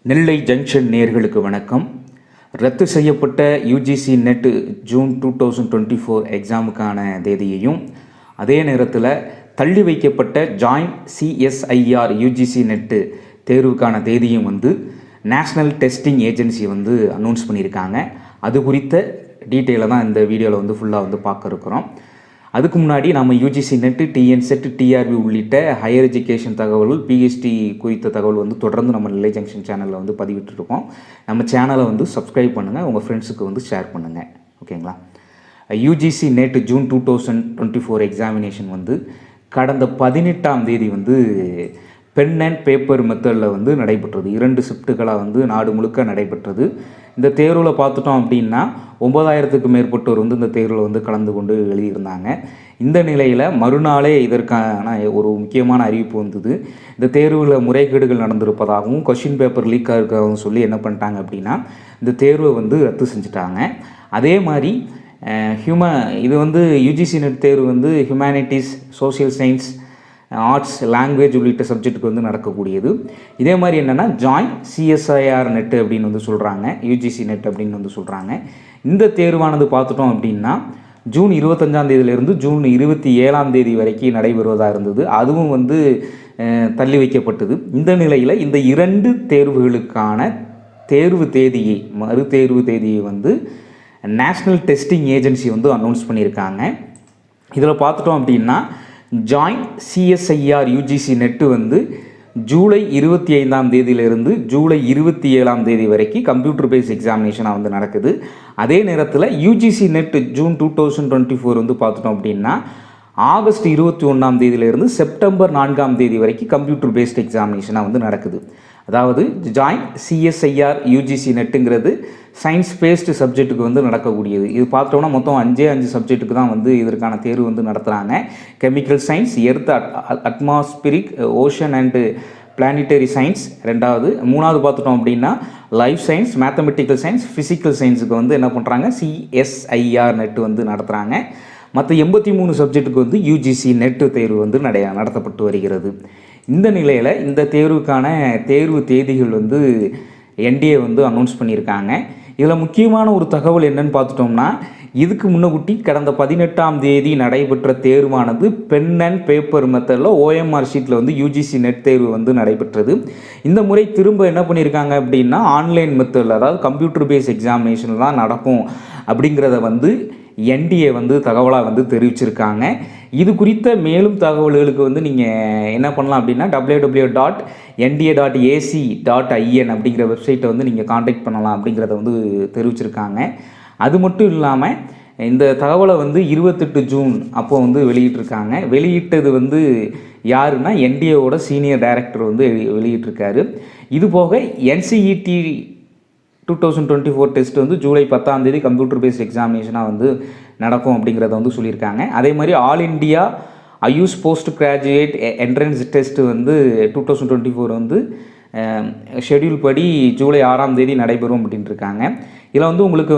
நெல்லை junction நேயர்களுக்கு வணக்கம். ரத்து செய்யப்பட்ட யூஜிசி நெட் ஜூன் 2024 எக்ஸாமுக்கான தேதியையும், அதே நேரத்தில் தள்ளி வைக்கப்பட்ட ஜாயிண்ட் சிஎஸ்ஐஆர் யூஜிசி நெட்டு தேர்வுக்கான தேதியும் நேஷ்னல் டெஸ்டிங் ஏஜென்சி அனௌன்ஸ் பண்ணியிருக்காங்க. அது குறித்த டீட்டெயிலை தான் இந்த வீடியோவில் ஃபுல்லாக பார்க்க இருக்கிறோம். அதுக்கு முன்னாடி நம்ம UGC NET, TN SET, TRB உள்ளிட்ட ஹையர் எஜுகேஷன் தகவல்கள், பிஹெச்டி குறித்த தகவல் தொடர்ந்து நம்ம நெல்லை ஜங்ஷன் சேனலில் பதிவிட்டுருக்கோம். நம்ம சேனலை சப்ஸ்கிரைப் பண்ணுங்கள், உங்கள் ஃப்ரெண்ட்ஸுக்கு ஷேர் பண்ணுங்கள். ஓகேங்களா? யூஜிசி நெட் ஜூன் 2024 எக்ஸாமினேஷன் கடந்த 18ஆம் தேதி பென் அண்ட் பேப்பர் மெத்தடில் நடைபெற்றது. 2 ஷிஃப்ட்டுகளாக நாடு முழுக்க நடைபெற்றது. இந்த தேர்வில் பார்த்துட்டோம் அப்படின்னா 9000க்கும் மேற்பட்டோர் இந்த தேர்வில் கலந்து கொண்டு எழுதியிருந்தாங்க. இந்த நிலையில் மறுநாளே இதற்கான ஒரு முக்கியமான அறிவிப்பு வந்தது. இந்த தேர்வில் முறைகேடுகள் நடந்திருப்பதாகவும், கொஷின் பேப்பர் லீக் ஆகிருக்காகவும் சொல்லி என்ன பண்ணிட்டாங்க அப்படின்னா இந்த தேர்வை ரத்து செஞ்சுட்டாங்க. அதே மாதிரி இது யூஜிசி நெட் தேர்வு humanities, social science, arts, language உள்ளிட்ட சப்ஜெக்ட்டுக்கு நடக்கக்கூடியது. இதே மாதிரி என்னென்னா ஜாயிண்ட் சிஎஸ்ஐஆர் நெட்டு அப்படின்னு சொல்கிறாங்க, யூஜிசி நெட் அப்படின்னு சொல்கிறாங்க. இந்த தேர்வானது பார்த்துட்டோம் அப்படின்னா ஜூன் 25ஆம் தேதியிலிருந்து ஜூன் 27ஆம் தேதி வரைக்கும் நடைபெறுவதாக இருந்தது. அதுவும் தள்ளி வைக்கப்பட்டது. இந்த நிலையில் இந்த 2 தேர்வுகளுக்கான தேர்வு தேதியை, மறு தேர்வு தேதியை நேஷ்னல் டெஸ்டிங் ஏஜென்சி அனௌன்ஸ் பண்ணியிருக்காங்க. இதில் பார்த்துட்டோம் அப்படின்னா joint CSIR UGC NET July 25ஆம் தேதியிலிருந்து ஜூலை 27ஆம் தேதி வரைக்கும் கம்ப்யூட்டர் பேஸ் எக்ஸாமினேஷனாக நடக்குது. அதே நேரத்தில் யூஜிசி நெட் ஜூன் 2024 பார்த்துட்டோம் அப்படின்னா ஆகஸ்ட் 21ஆம் தேதியிலிருந்து செப்டம்பர் 4ஆம் தேதி வரைக்கும் கம்ப்யூட்டர் பேஸ்ட் எக்ஸாமினேஷனாக நடக்குது. அதாவது ஜாயிண்ட் சிஎஸ்ஐஆர் யூஜிசி நெட்டுங்கிறது சயின்ஸ் பேஸ்டு சப்ஜெக்ட்டுக்கு நடக்கக்கூடியது. இது பார்த்தோம்னா மொத்தம் 5 சப்ஜெக்ட்டுக்கு தான் இதற்கான தேர்வு நடத்துகிறாங்க. Chemical science, earth atmospheric, ocean and planetary science 2வது. 3வது பார்த்துட்டோம் அப்படின்னா life science, mathematical science, physical சயின்ஸுக்கு என்ன பண்ணுறாங்க சிஎஸ்ஐஆர் நெட்டு நடத்துகிறாங்க. மற்ற 83 சப்ஜெக்ட்டுக்கு யூஜிசி நெட்டு தேர்வு நடத்தப்பட்டு வருகிறது. இந்த நிலையில் இந்த தேர்வுக்கான தேர்வு தேதிகள் என்டிஏ அனௌன்ஸ் பண்ணியிருக்காங்க. இதில் முக்கியமான ஒரு தகவல் என்னன்னு பார்த்துட்டோம்னா, இதுக்கு முன்னகுட்டி கடந்த 18ஆம் தேதி நடைபெற்ற தேர்வானது பென் அண்ட் பேப்பர் மெத்தடில் ஓஎம்ஆர் ஷீட்டில் யூஜிசி நெட் தேர்வு நடைபெற்றது. இந்த முறை திரும்ப என்ன பண்ணியிருக்காங்க அப்படின்னா ஆன்லைன் மெத்தடில், அதாவது கம்ப்யூட்டர் பேஸ் எக்ஸாமினேஷன் தான் நடக்கும் அப்படிங்கிறத என்டிஏ தகவலாக தெரிவிச்சிருக்காங்க. இது குறித்த மேலும் தகவல்களுக்கு நீங்கள் என்ன பண்ணலாம் அப்படின்னா www.nda.ac.in அப்படிங்கிற வெப்சைட்டை நீங்கள் காண்டாக்ட் பண்ணலாம் அப்படிங்கிறத தெரிவிச்சிருக்காங்க. அது மட்டும் இல்லாமல் இந்த தகவலை 28 ஜூன் அப்போ வெளியிட்டிருக்காங்க. வெளியிட்டது யாருன்னா என்டிஏவோட சீனியர் டைரக்டர் வெளியிட்டிருக்காரு. இது போக NCET 2024 டெஸ்ட் ஜூலை 10ஆம் தேதி கம்ப்யூட்டர் பேஸ்ட் எக்ஸாமினேஷனாக நடக்கும் அப்படிங்கிறத சொல்லியிருக்காங்க. அதே மாதிரி all India AYUSH post graduate entrance test 2024 schedule படி ஜூலை 6ஆம் தேதி நடைபெறும் அப்படின்ட்டு இருக்காங்க. இதில் உங்களுக்கு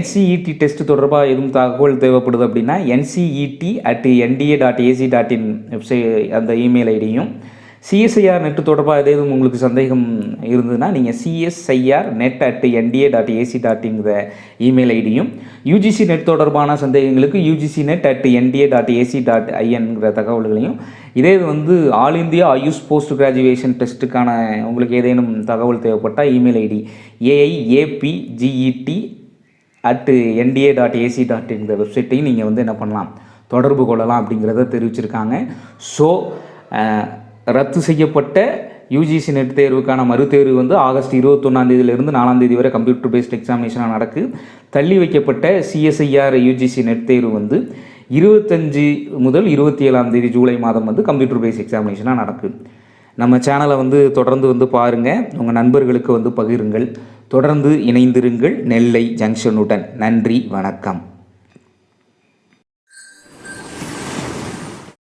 NCET டெஸ்ட் தொடர்பாக எதுவும் தகவல் தேவைப்படுது அப்படின்னா NCET@nda.ac.in வெப்சைட் அந்த இமெயில் ஐடியும், சிஎஸ்ஐஆர் நெட்டு தொடர்பாக ஏதேனும் உங்களுக்கு சந்தேகம் இருந்ததுன்னா நீங்கள் csirnet@nda.ac.in இமெயில் ஐடியும், யூஜிசி நெட் தொடர்பான சந்தேகங்களுக்கு ugcnet@nda.ac.in தகவல்களையும், இதே ஆல் இந்தியா ஐயூஸ் போஸ்ட் கிராஜுவேஷன் டெஸ்ட்டுக்கான உங்களுக்கு ஏதேனும் தகவல் தேவைப்பட்டால் இமெயில் ஐடி AIAPGET@nda.ac.in வெப்சைட்டையும் நீங்கள் என்ன பண்ணலாம், தொடர்பு கொள்ளலாம் அப்படிங்கிறத தெரிவிச்சிருக்காங்க. ஸோ ரத்து செய்யப்பட்ட யூஜிசி நெட் தேர்வுக்கான மறுதேர்வு ஆகஸ்ட் 21ஆம் தேதியிலிருந்து 4ஆம் தேதி வரை கம்ப்யூட்டர் பேஸ்ட் எக்ஸாமினேஷனாக நடக்கு. தள்ளி வைக்கப்பட்ட சிஎஸ்ஐஆர் யூஜிசி நெட் தேர்வு 25 முதல் 27ஆம் தேதி ஜூலை மாதம் கம்ப்யூட்டர் பேஸ்ட் எக்ஸாமினேஷனாக நடக்கு. நம்ம சேனலை தொடர்ந்து பாருங்கள், உங்கள் நண்பர்களுக்கு பகிருங்கள். தொடர்ந்து இணைந்திருங்கள் நெல்லை ஜங்ஷனுடன். நன்றி, வணக்கம்.